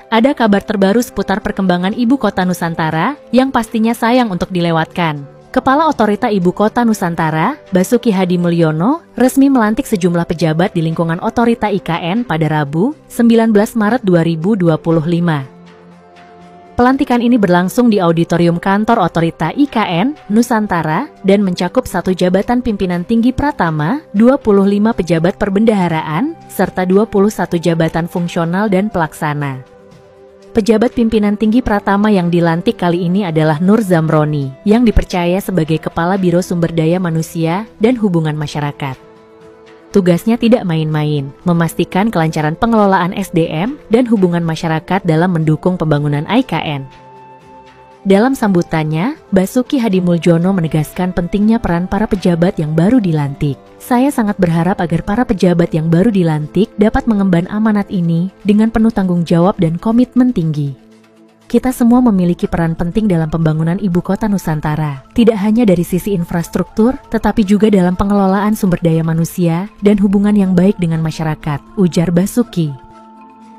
ada kabar terbaru seputar perkembangan Ibu Kota Nusantara yang pastinya sayang untuk dilewatkan. Kepala Otorita Ibu Kota Nusantara, Basuki Hadi Mulyono, resmi melantik sejumlah pejabat di lingkungan Otorita IKN pada Rabu, 19 Maret 2025. Pelantikan ini berlangsung di auditorium kantor Otorita IKN, Nusantara, dan mencakup 1 jabatan pimpinan tinggi pratama, 25 pejabat perbendaharaan, serta 21 jabatan fungsional dan pelaksana. Pejabat pimpinan tinggi pratama yang dilantik kali ini adalah Nur Zamroni, yang dipercaya sebagai Kepala Biro Sumber Daya Manusia dan Hubungan Masyarakat. Tugasnya tidak main-main, memastikan kelancaran pengelolaan SDM dan hubungan masyarakat dalam mendukung pembangunan IKN. Dalam sambutannya, Basuki Hadi Mulyono menegaskan pentingnya peran para pejabat yang baru dilantik. Saya sangat berharap agar para pejabat yang baru dilantik dapat mengemban amanat ini dengan penuh tanggung jawab dan komitmen tinggi. Kita semua memiliki peran penting dalam pembangunan Ibu Kota Nusantara, tidak hanya dari sisi infrastruktur, tetapi juga dalam pengelolaan sumber daya manusia dan hubungan yang baik dengan masyarakat, ujar Basuki.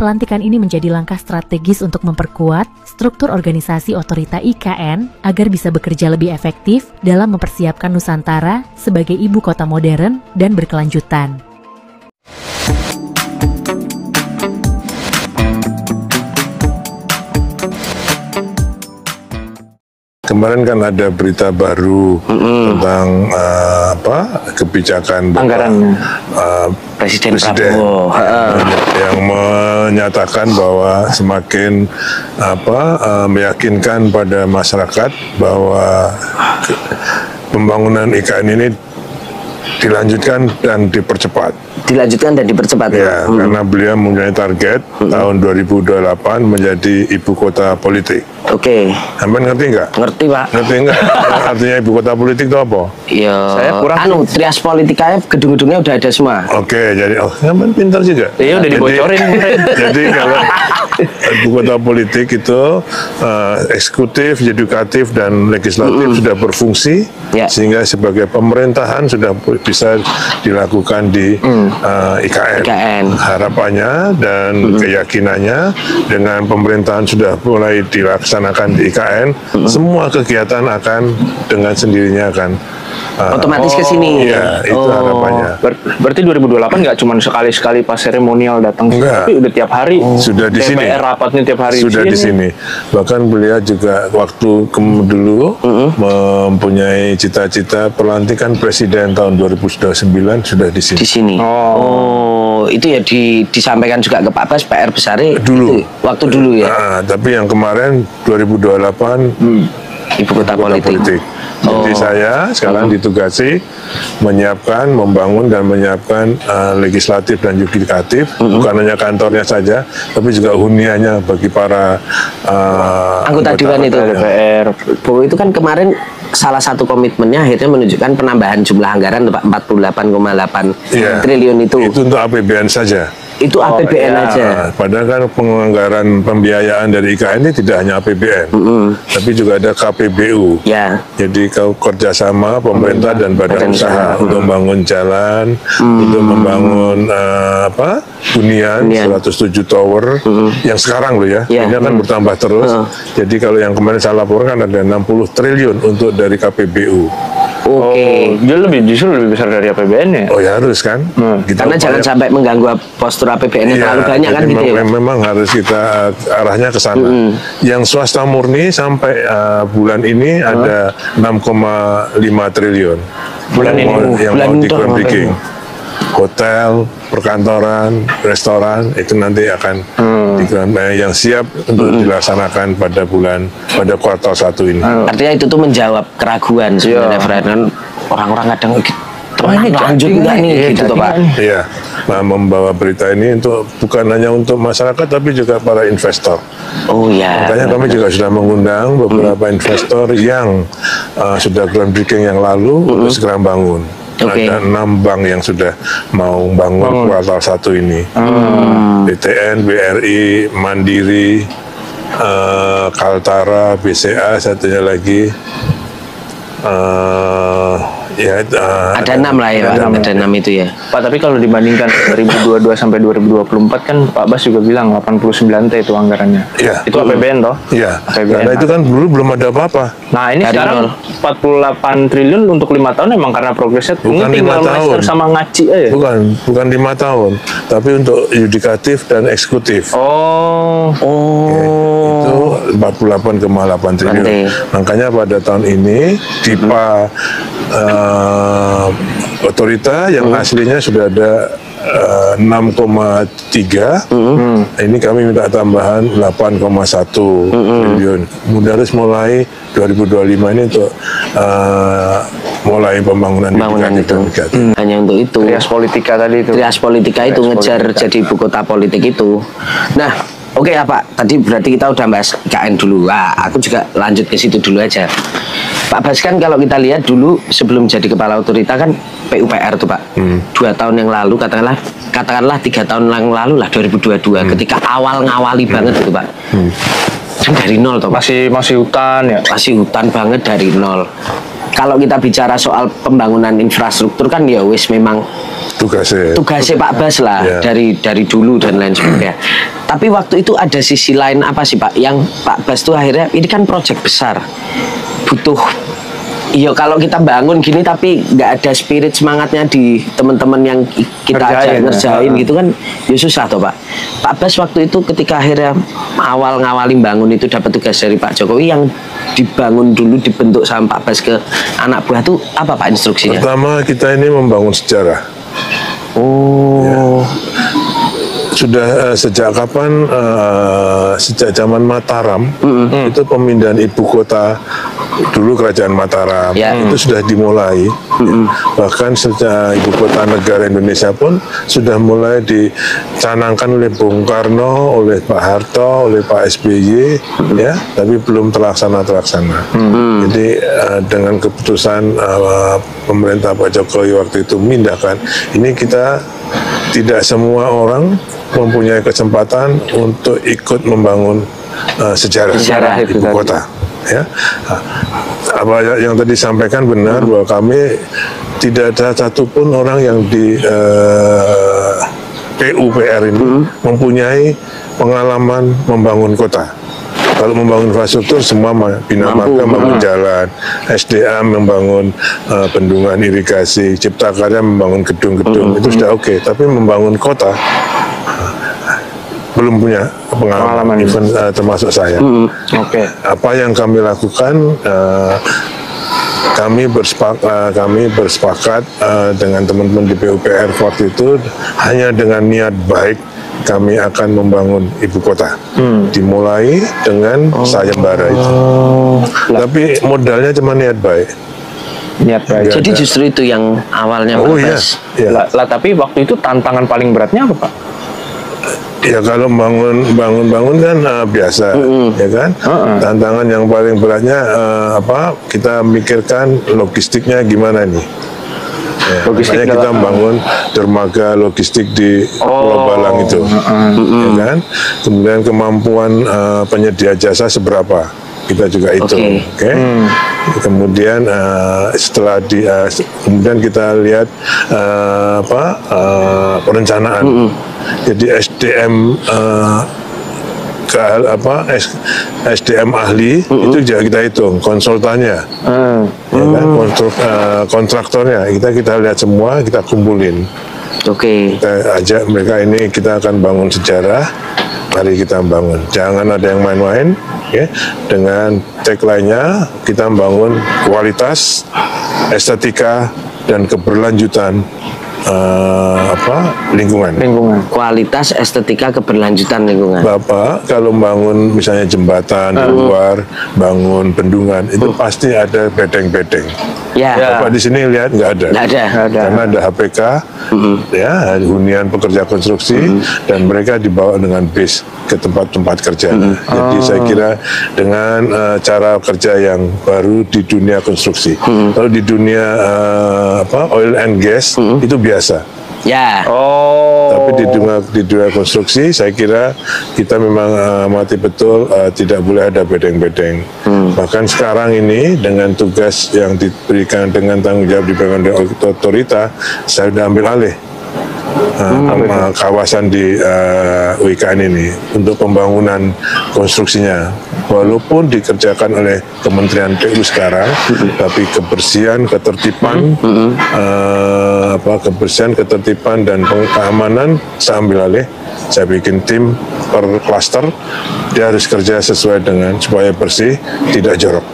Pelantikan ini menjadi langkah strategis untuk memperkuat struktur organisasi Otorita IKN agar bisa bekerja lebih efektif dalam mempersiapkan Nusantara sebagai ibu kota modern dan berkelanjutan. Kemarin kan ada berita baru tentang kebijakan anggaran Presiden Prabowo yang menyatakan bahwa semakin meyakinkan pada masyarakat bahwa pembangunan IKN ini dilanjutkan dan dipercepat. Ya. Karena beliau mempunyai target tahun 2028 menjadi ibu kota politik. Oke. Sampai ngerti nggak? Ngerti, Pak. Ngerti nggak? Artinya ibu kota politik itu apa? Iya. Saya kurang. Trias politikanya gedung-gedungnya udah ada semua. Oke, jadi sampai pintar juga. Iya, udah dibocorin. Jadi kalau ibu kota politik itu eksekutif, yudikatif, dan legislatif sudah berfungsi, sehingga sebagai pemerintahan sudah bisa dilakukan di IKN. Harapannya dan keyakinannya dengan pemerintahan sudah mulai dilaksanakan di IKN, semua kegiatan akan dengan sendirinya akan otomatis ke sini. Iya, itu harapannya. Berarti 2028 nggak cuma sekali-sekali pas seremonial datang, tapi udah tiap hari. Sudah di sini. DPR rapatnya tiap hari. Sudah di sini. Bahkan beliau juga waktu dulu mempunyai cita-cita pelantikan presiden tahun 2009 sudah di sini. Di sini. Itu ya disampaikan juga ke Pak Bas, PR besarnya dulu. Itu, waktu dulu ya. Tapi yang kemarin 2028 Ibu kota politik. Jadi saya sekarang ditugasi menyiapkan, membangun dan menyiapkan legislatif dan yudikatif, bukan hanya kantornya saja, tapi juga huniannya bagi para anggota dewan itu DPR. Itu kan kemarin salah satu komitmennya akhirnya menunjukkan penambahan jumlah anggaran 48,8 triliun itu. Itu untuk APBN saja. Itu APBN aja. Padahal kan penganggaran pembiayaan dari IKN ini tidak hanya APBN, tapi juga ada KPBU. Jadi kalau kerjasama pemerintah dan badan usaha untuk membangun jalan, untuk membangun hunian 107 tower yang sekarang loh ya. Ini akan bertambah terus. Jadi kalau yang kemarin saya laporkan ada 60 triliun untuk dari KPBU. Dia justru lebih besar dari APBN ya? Oh ya harus kan. Karena jangan sampai mengganggu postur APBN yang terlalu banyak kan gitu ya. Memang harus kita arahnya ke sana. Yang swasta murni sampai bulan ini ada 6,5 triliun. Bulan ini yang mau di groundbreaking. Hotel, perkantoran, restoran itu nanti akan yang siap untuk dilaksanakan pada kuartal 1 ini. Artinya itu tuh menjawab keraguan sebenarnya, Fred. Orang-orang kadang lanjut nggak nih gitu Pak. Iya, membawa berita ini bukan hanya untuk masyarakat tapi juga para investor. Makanya kami juga sudah mengundang beberapa investor yang sudah groundbreaking yang lalu untuk segera bangun. Ada 6 bank yang sudah mau bangun kuartal 1 ini. BTN, BRI, Mandiri, Kaltara, BCA, satunya lagi Ya, ada 6 lah ya, Pak. Ada 6 itu ya. Pak, tapi kalau dibandingkan 2022 sampai 2024 kan Pak Bas juga bilang 89 T itu anggarannya. Ya. Itu APBN toh? Iya. APBN. Karena itu kan dulu belum ada apa-apa. Nah, ini Dari sekarang 48 triliun untuk 5 tahun emang karena progresnya Bukan tinggal 5 tahun. master sama ngaci aja. Bukan 5 tahun, tapi untuk yudikatif dan eksekutif. Oh. Itu 48,8 triliun. Makanya pada tahun ini DIPA otorita yang aslinya sudah ada 6,3. Ini kami minta tambahan 8,1 triliun. Kemudian harus mulai 2025 ini untuk mulai pembangunan itu. Hanya untuk itu. Trias politika tadi itu. Trias politika itu ngejar jadi ibu kota politik itu. Nah, oke ya Pak, tadi berarti kita udah bahas IKN dulu. Aku juga lanjut ke situ dulu aja. Pak Bas, kan kalau kita lihat dulu sebelum jadi kepala otorita kan PUPR tuh Pak. 2 tahun yang lalu, katakanlah 3 tahun yang lalu lah, 2022 ketika awal ngawali banget itu Pak. Kan dari nol tuh Pak. Masih hutan ya. Masih hutan banget dari nol. Kalau kita bicara soal pembangunan infrastruktur kan ya wis memang tugasnya Pak Bas lah, dari dulu dan lain sebagainya. Tapi waktu itu ada sisi lain apa sih Pak, yang Pak Bas tuh akhirnya ini kan proyek besar, butuh kalau kita bangun gini tapi nggak ada spirit semangatnya di teman-teman yang kita ajak ngerjain gitu kan ya susah toh Pak. Pak Bas waktu itu ketika akhirnya awal ngawalin bangun itu dapat tugas dari Pak Jokowi, yang dibangun dulu dibentuk sama Pak Bas ke anak buah tuh apa Pak instruksinya? Pertama, kita ini membangun sejarah. Sudah sejak kapan? Sejak zaman Mataram itu pemindahan ibu kota, dulu kerajaan Mataram itu sudah dimulai. Bahkan sejak ibu kota negara Indonesia pun sudah mulai dicanangkan oleh Bung Karno, oleh Pak Harto, oleh Pak SBY, ya, tapi belum terlaksana. Jadi dengan keputusan pemerintah Pak Jokowi waktu itu memindahkan, ini kita tidak semua orang mempunyai kesempatan untuk ikut membangun sejarah ibu kota. Ya, apa yang tadi sampaikan benar bahwa kami tidak ada satupun orang yang di PUPR ini mempunyai pengalaman membangun kota. Kalau membangun infrastruktur semua Bina Marga membangun jalan, SDA membangun bendungan irigasi, Cipta Karya membangun gedung-gedung, itu sudah oke. Tapi membangun kota belum punya pengalaman even, termasuk saya. Apa yang kami lakukan, kami bersepakat dengan teman-teman di PUPR waktu itu, hanya dengan niat baik kami akan membangun ibu kota. Dimulai dengan sayembara itu. Tapi modalnya cuma niat baik. Jadi justru itu yang awalnya tapi waktu itu tantangan paling beratnya apa Pak? Ya kalau bangun kan biasa, ya kan. Tantangan yang paling beratnya kita mikirkan logistiknya gimana nih. Makanya kita membangun dermaga logistik di Pulau Balang itu, ya kan. Kemudian kemampuan penyedia jasa seberapa, kita juga hitung, oke. Kemudian setelah kemudian kita lihat perencanaan. Jadi SDM SDM ahli itu juga kita hitung, konsultannya, ya kan, kontraktornya kita lihat semua, kita kumpulin. Kita ajak mereka, ini kita akan bangun sejarah, mari kita bangun. Jangan ada yang main-main, ya. Dengan tagline-nya kita bangun kualitas, estetika dan keberlanjutan lingkungan. Kualitas, estetika, keberlanjutan lingkungan. Bapak kalau bangun misalnya jembatan di luar, bangun bendungan, itu pasti ada bedeng-bedeng. Bapak di sini lihat nggak ada. Karena ada HPK, ya, hunian pekerja konstruksi, dan mereka dibawa dengan bis ke tempat-tempat kerja. Jadi saya kira dengan cara kerja yang baru di dunia konstruksi. Kalau di dunia oil and gas itu biasa. Ya. Tapi di dunia konstruksi saya kira kita memang mati betul tidak boleh ada bedeng-bedeng. Bahkan sekarang ini dengan tugas yang diberikan dengan tanggung jawab diberikan oleh otorita, saya sudah ambil alih kawasan di WKN ini untuk pembangunan konstruksinya. Walaupun dikerjakan oleh Kementerian PU sekarang, tapi kebersihan, ketertiban, ketertiban dan keamanan saya ambil alih. Saya bikin tim per klaster, dia harus kerja sesuai dengan supaya bersih, tidak jorok.